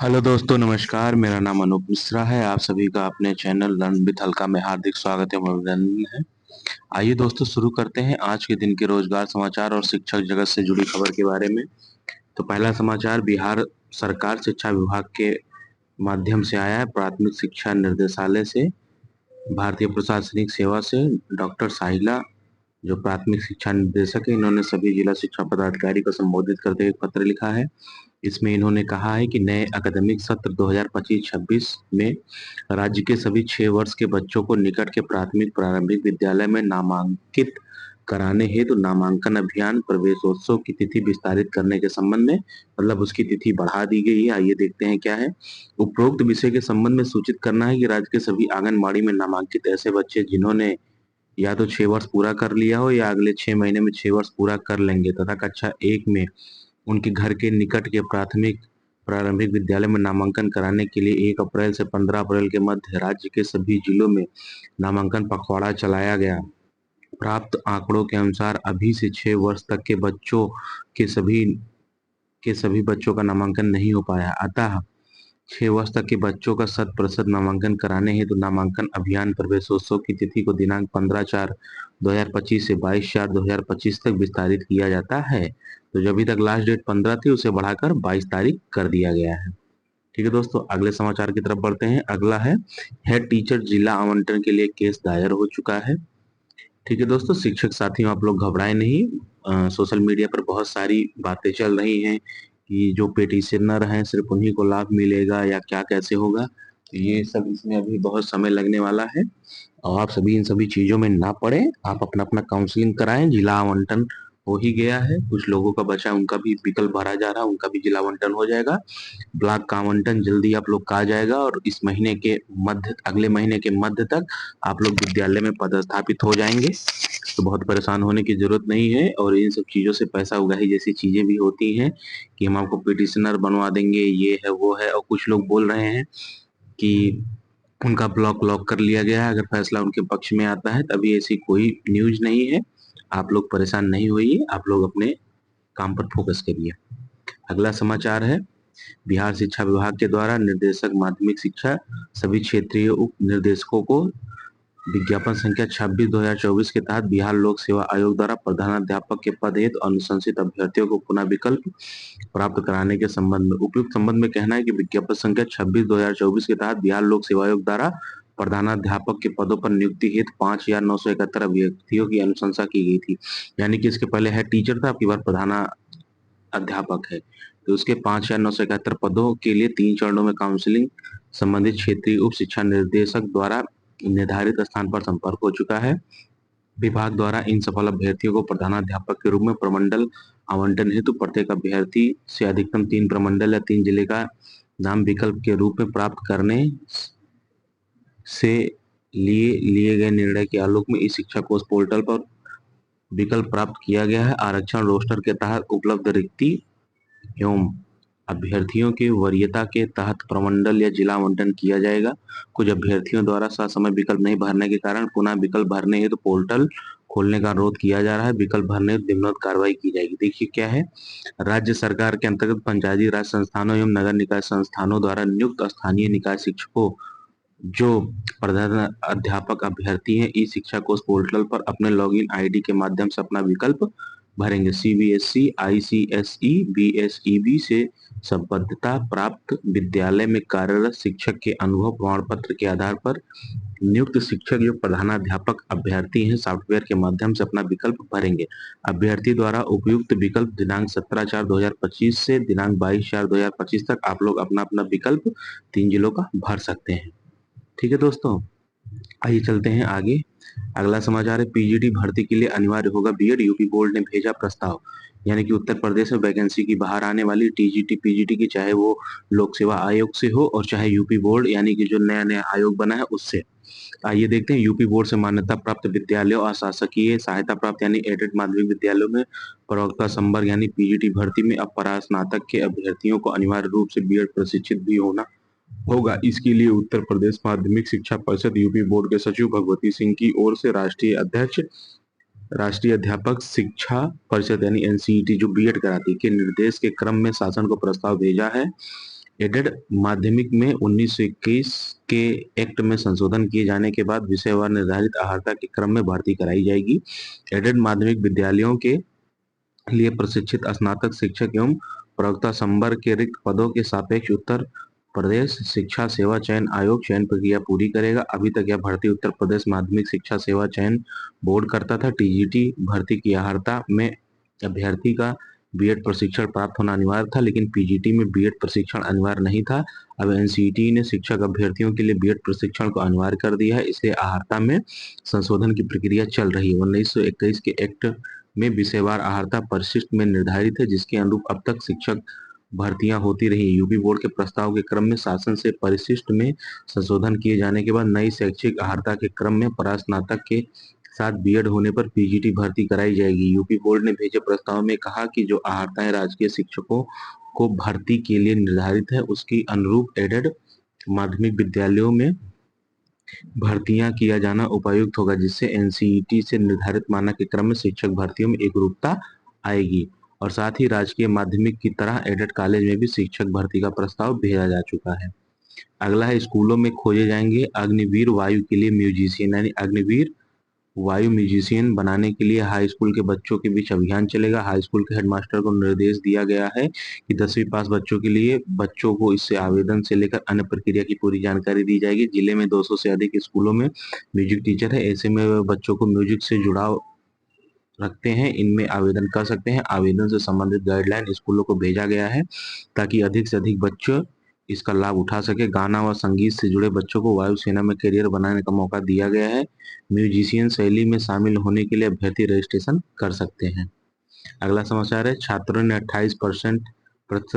Hello दोस्तों, नमस्कार। मेरा नाम अनूप मिश्रा है। आप सभी का अपने चैनल लर्न विद हल्का में हार्दिक स्वागत एवं अभिनंदन है। आइए दोस्तों, शुरू करते हैं आज के दिन के रोजगार समाचार और शिक्षक जगत से जुड़ी खबर के बारे में। तो पहला समाचार बिहार सरकार शिक्षा विभाग के माध्यम से आया है। प्राथमिक शिक्षा निर्देशालय से, भारतीय प्रशासनिक सेवा से डॉक्टर साहिला, जो प्राथमिक शिक्षा निदेशक है, इन्होंने सभी जिला शिक्षा पदाधिकारी को संबोधित करते हुए एक पत्र लिखा है। इसमें इन्होंने कहा है कि नए अकादमिक सत्र 2025-26 में राज्य के सभी 6 वर्ष के बच्चों को निकट के प्राथमिक प्रारंभिक विद्यालय में नामांकित कराने हेतु नामांकन अभियान प्रवेशोत्सव की तिथि विस्तारित करने के संबंध में, मतलब उसकी तिथि बढ़ा दी गई है। आइए देखते हैं क्या है। उपरोक्त विषय के संबंध में सूचित करना है कि राज्य के सभी आंगनबाड़ी में नामांकित ऐसे बच्चे जिन्होंने या तो 6 वर्ष पूरा कर लिया हो या अगले 6 महीने में 6 वर्ष पूरा कर लेंगे तथा कक्षा 1 में उनके घर के निकट के प्राथमिक प्रारंभिक विद्यालय में नामांकन कराने के लिए 1 अप्रैल से 15 अप्रैल के मध्य राज्य के सभी जिलों में नामांकन पखवाड़ा चलाया गया। प्राप्त आंकड़ों के अनुसार अभी से 6 वर्ष तक के बच्चों के सभी बच्चों का नामांकन नहीं हो पाया। अतः 6 वर्ष तक के बच्चों का 100% नामांकन कराने हेतु नामांकन अभियान प्रवेशोत्सव की तिथि को दिनांक 15/4/2025 से 22/4/2025 तक विस्तारित किया जाता है। तो जो अभी तक लास्ट डेट 15 थी, उसे बढ़ाकर 22 तारीख कर दिया गया है। ठीक है दोस्तों, अगले समाचार की तरफ बढ़ते हैं। अगला है हेड टीचर जिला आवंटन के लिए केस दायर हो चुका है। ठीक है दोस्तों, शिक्षक साथियों, आप लोग घबराएं नहीं। सोशल मीडिया पर बहुत सारी बातें चल रही हैं कि जो पेटिशनर हैं सिर्फ उन्हीं को लाभ मिलेगा या क्या कैसे होगा। तो ये सब इसमें अभी बहुत समय लगने वाला है और आप सभी इन सभी चीजों में ना पड़े। आप अपना अपना काउंसलिंग कराएं। जिला आवंटन हो ही गया है, कुछ लोगों का बचा, उनका भी विकल्प भरा जा रहा है, उनका भी जिला आवंटन हो जाएगा। ब्लॉक का आवंटन जल्दी आप लोग का आ जाएगा और इस महीने के मध्य, अगले महीने के मध्य तक आप लोग विद्यालय में पदस्थापित हो जाएंगे। तो बहुत परेशान होने की जरूरत नहीं है। और इन सब चीजों से पैसा उगाही जैसी चीजें भी होती हैं कि हम आपको पिटिशनर बनवा देंगे, ये है वो है। और कुछ लोग बोल रहे हैं कि उनका ब्लॉक लॉक कर लिया गया है अगर फैसला उनके पक्ष में आता है। तभी ऐसी कोई न्यूज नहीं है। आप लोग परेशान नहीं होइए, आप लोग अपने काम पर फोकस करिए। अगला समाचार है बिहार शिक्षा विभाग के द्वारा निर्देशक माध्यमिक शिक्षा सभी क्षेत्रीय उप निर्देशकों को विज्ञापन संख्या 26/2024 के तहत बिहार लोक सेवा आयोग द्वारा प्रधानाध्यापक के पद हेतु अनुशंसित अभ्यर्थियों को पुनः विकल्प प्राप्त कराने के संबंध में, उपयुक्त संबंध में कहना है कि विज्ञापन संख्या 26/2024 के तहत बिहार लोक सेवा आयोग द्वारा प्रधानाध्यापक के पदों पर नियुक्ति हेतु 5,971 अभ्यर्थियों की अनुशंसा की गई थी। यानी कि इसके पहले हेड टीचर था, आपकी बार प्रधान अध्यापक है। तो उसके 5,971 पदों के लिए 3 चरणों में काउंसलिंग संबंधित क्षेत्रीय उप शिक्षा निर्देशक द्वारा निर्धारित स्थान पर संपर्क हो चुका है। विभाग द्वारा इन सफल अभ्यर्थियों को प्रधानाध्यापक के रूप में प्रमंडल आवंटन हेतु प्रत्येक अभ्यर्थी से अधिकतम 3 प्रमंडल या 3 जिले का नाम विकल्प के रूप में प्राप्त करने से लिए गए निर्णय के आलोक में इस शिक्षा कोष पोर्टल पर विकल्प प्राप्त किया गया है। आरक्षण रोस्टर के तहत उपलब्ध रिक्ति एवं अभ्यर्थियों की वरीयता के तहत प्रमंडल या जिला आवंटन किया जाएगा। कुछ अभ्यर्थियों द्वारा ससमय विकल्प नहीं भरने के कारण पुनः विकल्प भरने हेतु पोर्टल खोलने का अनुरोध किया जा रहा है। विकल्प भरने हेतु निम्नलिखित कार्रवाई की जाएगी। देखिए क्या है, राज्य सरकार के अंतर्गत पंचायती राज संस्थानों एवं नगर निकाय संस्थानों द्वारा नियुक्त स्थानीय निकाय शिक्षकों जो प्रधान अध्यापक अभ्यर्थी हैं ई शिक्षा कोष पोर्टल पर अपने लॉगिन आईडी के माध्यम से अपना विकल्प भरेंगे। सीबीएसई, आईसीएसई, बीएसईबी से संबद्धता प्राप्त विद्यालय में कार्यरत शिक्षक के अनुभव प्रमाण पत्र के आधार पर नियुक्त शिक्षक जो प्रधानाध्यापक अभ्यर्थी हैं सॉफ्टवेयर के माध्यम से अपना विकल्प भरेंगे। अभ्यर्थी द्वारा उपयुक्त विकल्प दिनांक 17/4/2025 से दिनांक 22/4/2025 तक आप लोग अपना अपना विकल्प 3 जिलों का भर सकते हैं। ठीक है दोस्तों, आइए चलते हैं आगे। अगला समाचार है पीजीटी भर्ती के लिए अनिवार्य होगा बीएड, यूपी बोर्ड ने भेजा प्रस्ताव। यानी कि उत्तर प्रदेश में वैकेंसी की बाहर आने वाली टीजीटी पीजीटी की, चाहे वो लोक सेवा आयोग से हो और चाहे यूपी बोर्ड यानी कि जो नया नया आयोग बना है उससे। आइए देखते हैं यूपी बोर्ड से मान्यता प्राप्त विद्यालयों और शासकीय सहायता प्राप्त यानी एडेड माध्यमिक विद्यालयों में प्रवक्ता संवर्ग यानी पीजीटी भर्ती में अब परास्नातक के अभ्यर्थियों को अनिवार्य रूप से बीएड प्रशिक्षित भी होना होगा। इसके लिए उत्तर प्रदेश माध्यमिक शिक्षा परिषद यूपी बोर्ड के सचिव भगवती सिंह की ओर से राष्ट्रीय अध्यक्ष, राष्ट्रीय अध्यापक शिक्षा परिषद यानी एनसीईटी जो बीएड कराती के निर्देश के क्रम में शासन को प्रस्ताव भेजा है। एडेड माध्यमिक में 1921 के एक्ट में संशोधन किए जाने के बाद विषयवार निर्धारित अहर्ता के क्रम में भर्ती कराई जाएगी। एडेड माध्यमिक विद्यालयों के लिए प्रशिक्षित स्नातक शिक्षक एवं प्रवक्ता संवर्ग के रिक्त पदों के सापेक्ष उत्तर प्रदेश शिक्षा सेवा चयन आयोग चयन प्रक्रिया पूरी करेगा। अभी तक यह भर्ती उत्तर प्रदेश माध्यमिक शिक्षा सेवा चयन बोर्ड करता था। टीजीटी भर्ती की अहर्ता में अभ्यर्थी का बीएड प्रशिक्षण प्राप्त होना अनिवार्य था, लेकिन पीजीटी में बीएड प्रशिक्षण अनिवार्य नहीं था। अब एनसीईटी ने शिक्षक अभ्यर्थियों के लिए बीएड प्रशिक्षण को अनिवार्य कर दिया है, इसलिए अहर्ता में संशोधन की प्रक्रिया चल रही है। 1921 के एक्ट में विषयवार अहर्ता परिशिष्ट में निर्धारित है, जिसके अनुरूप अब तक शिक्षक भर्तियां होती रही। यूपी बोर्ड के प्रस्ताव के क्रम में शासन से परिशिष्ट में संशोधन किए जाने के बाद नई शैक्षिक अहर्ता के क्रम में परास्नातक के साथ बीएड होने पर पीजीटी भर्ती कराई जाएगी। यूपी बोर्ड ने भेजे प्रस्ताव में कहा कि जो अहर्ताएं राजकीय शिक्षकों को भर्ती के लिए निर्धारित है, उसकी अनुरूप एडेड माध्यमिक विद्यालयों में भर्तियां किया जाना उपयुक्त होगा, जिससे एनसीईटी से निर्धारित मानक के क्रम में शिक्षक भर्तियों में एकरूपता आएगी। और साथ ही राजकीय माध्यमिक की तरह एडेड कॉलेज में भी शिक्षक भर्ती का प्रस्ताव भेजा जा चुका है। अगला है स्कूलों में खोजे जाएंगे अग्निवीर वायु के लिए म्यूजिशियन, यानी अग्निवीर वायु म्यूजिशियन बनाने के लिए हाई स्कूल के बच्चों के बीच अभियान चलेगा। हाई स्कूल के हेडमास्टर को निर्देश दिया गया है कि 10वीं पास बच्चों के लिए बच्चों को इससे आवेदन से लेकर अन्य प्रक्रिया की पूरी जानकारी दी जाएगी। जिले में 200 से अधिक स्कूलों में म्यूजिक टीचर है, ऐसे में बच्चों को म्यूजिक से जुड़ाव रखते हैं, इनमें आवेदन कर सकते हैं। आवेदन से संबंधित गाइडलाइन स्कूलों को भेजा गया है ताकि अधिक से अधिक बच्चे इसका लाभ उठा सके। गाना व संगीत से जुड़े बच्चों को वायुसेना में करियर बनाने का मौका दिया गया है। म्यूजिशियन शैली में शामिल होने के लिए अभ्यर्थी रजिस्ट्रेशन कर सकते हैं। अगला समाचार है छात्रों ने 28%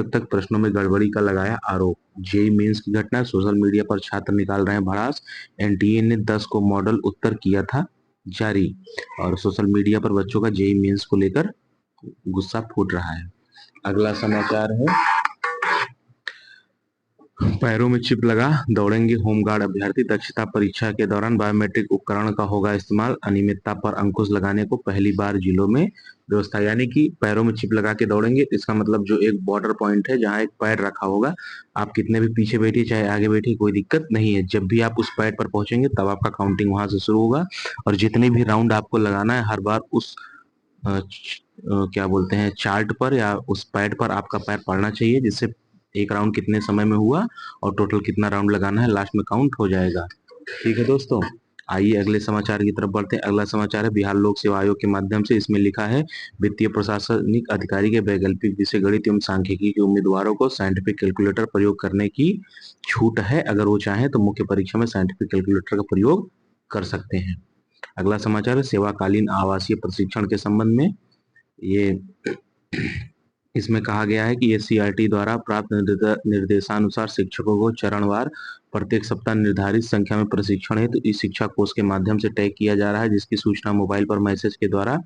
तक प्रश्नों में गड़बड़ी का लगाया आरोप। जेई मेंस की घटना, सोशल मीडिया पर छात्र निकाल रहे हैं भड़ास। एनटीए ने 10 को मॉडल उत्तर किया था जारी, और सोशल मीडिया पर बच्चों का जेई मेंस को लेकर गुस्सा फूट रहा है। अगला समाचार है पैरों में चिप लगा दौड़ेंगे होमगार्ड अभ्यर्थी। दक्षता परीक्षा के दौरान बायोमेट्रिक उपकरण का होगा इस्तेमाल। अनियमितता पर अंकुश लगाने को पहली बार जिलों में व्यवस्था, यानी कि पैरों में चिप लगा के दौड़ेंगे। इसका मतलब जो एक बॉर्डर पॉइंट है जहां एक पैर रखा होगा, आप कितने भी पीछे बैठिए चाहे आगे बैठिए कोई दिक्कत नहीं है। जब भी आप उस पैड पर पहुंचेंगे तब आपका काउंटिंग वहां से शुरू होगा, और जितने भी राउंड आपको लगाना है हर बार उस क्या बोलते हैं चार्ट पर या उस पैड पर आपका पैर पड़ना चाहिए, जिससे एक राउंड कितने समय में हुआ और टोटल कितना राउंड लगाना है लास्ट में काउंट हो जाएगा। ठीक है दोस्तों, आइए अगले समाचार की तरफ बढ़ते हैं। अगला समाचार है बिहार लोक सेवा आयोग के माध्यम से, इसमें लिखा है वित्तीय प्रशासनिक अधिकारी के वैकल्पिक विषय गणित एवं सांख्यिकी के उम्मीदवारों को साइंटिफिक कैलकुलेटर प्रयोग करने की छूट है। अगर वो चाहें तो मुख्य परीक्षा में साइंटिफिक कैलकुलेटर का प्रयोग कर सकते हैं। अगला समाचार है सेवाकालीन आवासीय प्रशिक्षण के संबंध में। ये इसमें कहा गया है कि एससीईआरटी द्वारा प्राप्त निर्देशानुसार शिक्षकों को चरणवार प्रत्येक सप्ताह निर्धारित संख्या में प्रशिक्षण हेतु इस शिक्षा कोष के माध्यम से टैग किया जा रहा है, जिसकी सूचना मोबाइल पर मैसेज के द्वारा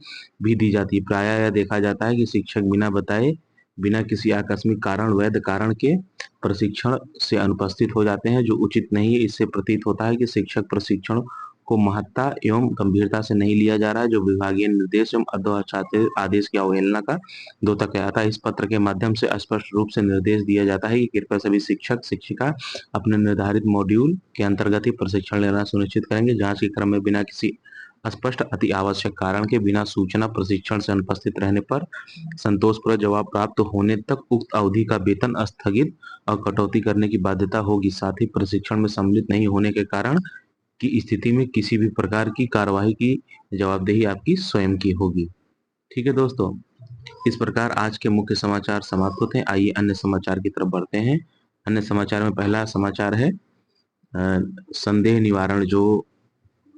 भी दी जाती है। प्रायः यह देखा जाता है कि शिक्षक बिना बताए, बिना किसी आकस्मिक कारण, वैध कारण के प्रशिक्षण से अनुपस्थित हो जाते हैं, जो उचित नहीं है। इससे प्रतीत होता है कि शिक्षक प्रशिक्षण को महत्ता एवं गंभीरता से नहीं लिया जा रहा है, जो विभागीय निर्देश एवं अध्यक्षात्मक आदेश की अवहेलना का द्योतक है। अतः इस पत्र के माध्यम से स्पष्ट रूप से निर्देश दिया जाता है कि कृपया सभी शिक्षक शिक्षिका अपने निर्धारित मॉड्यूल के अंतर्गत ही प्रशिक्षण लेना सुनिश्चित करेंगे। जांच के क्रम में बिना किसी स्पष्ट अति आवश्यक कारण के बिना सूचना प्रशिक्षण से अनुपस्थित रहने पर संतोषप्रद जवाब प्राप्त होने तक उक्त अवधि का वेतन स्थगित और कटौती करने की बाध्यता होगी। साथ ही प्रशिक्षण में सम्मिलित नहीं होने के कारण की स्थिति में किसी भी प्रकार की कार्यवाही की जवाबदेही आपकी स्वयं की होगी। ठीक है दोस्तों, इस प्रकार आज के मुख्य समाचार समाप्त होते हैं। आइए अन्य समाचार की तरफ बढ़ते हैं। अन्य समाचार में पहला समाचार है संदेह निवारण, जो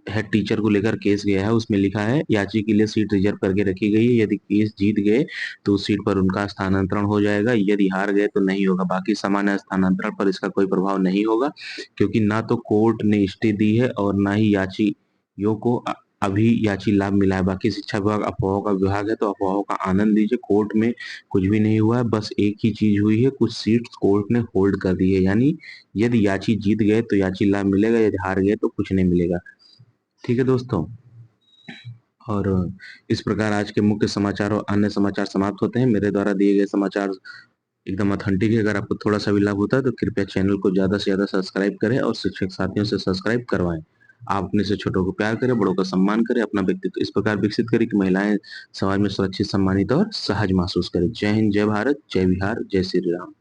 हेड टीचर को लेकर केस गया है। उसमें लिखा है याची के लिए सीट रिजर्व करके रखी गई है। यदि केस जीत गए तो उस सीट पर उनका स्थानांतरण हो जाएगा, यदि हार गए तो नहीं होगा। बाकी सामान्य स्थानांतरण पर इसका कोई प्रभाव नहीं होगा, क्योंकि ना तो कोर्ट ने स्टे दी है और ना ही याचियों को अभी याची लाभ मिला है। बाकी शिक्षा विभाग अफवाहों का विभाग है, तो अफवाहों का आनंद लीजिए। कोर्ट में कुछ भी नहीं हुआ है, बस एक ही चीज हुई है, कुछ सीट्स कोर्ट ने होल्ड कर दी है। यानी यदि याची जीत गए तो याची लाभ मिलेगा, यदि हार गए तो कुछ नहीं मिलेगा। ठीक है दोस्तों, और इस प्रकार आज के मुख्य समाचार और अन्य समाचार समाप्त होते हैं। मेरे द्वारा दिए गए समाचार एकदम ऑथेंटिक है। अगर आपको थोड़ा सा भी लाभ होता है तो कृपया चैनल को ज़्यादा से ज़्यादा सब्सक्राइब करें और शिक्षक साथियों से सब्सक्राइब करवाएं। आप अपने से छोटों को प्यार करें, बड़ों का सम्मान करें, अपना व्यक्तित्व इस प्रकार विकसित करें कि महिलाएं समाज में सुरक्षित, सम्मानित और सहज महसूस करें। जय हिंद, जय भारत, जय बिहार, जय श्री राम।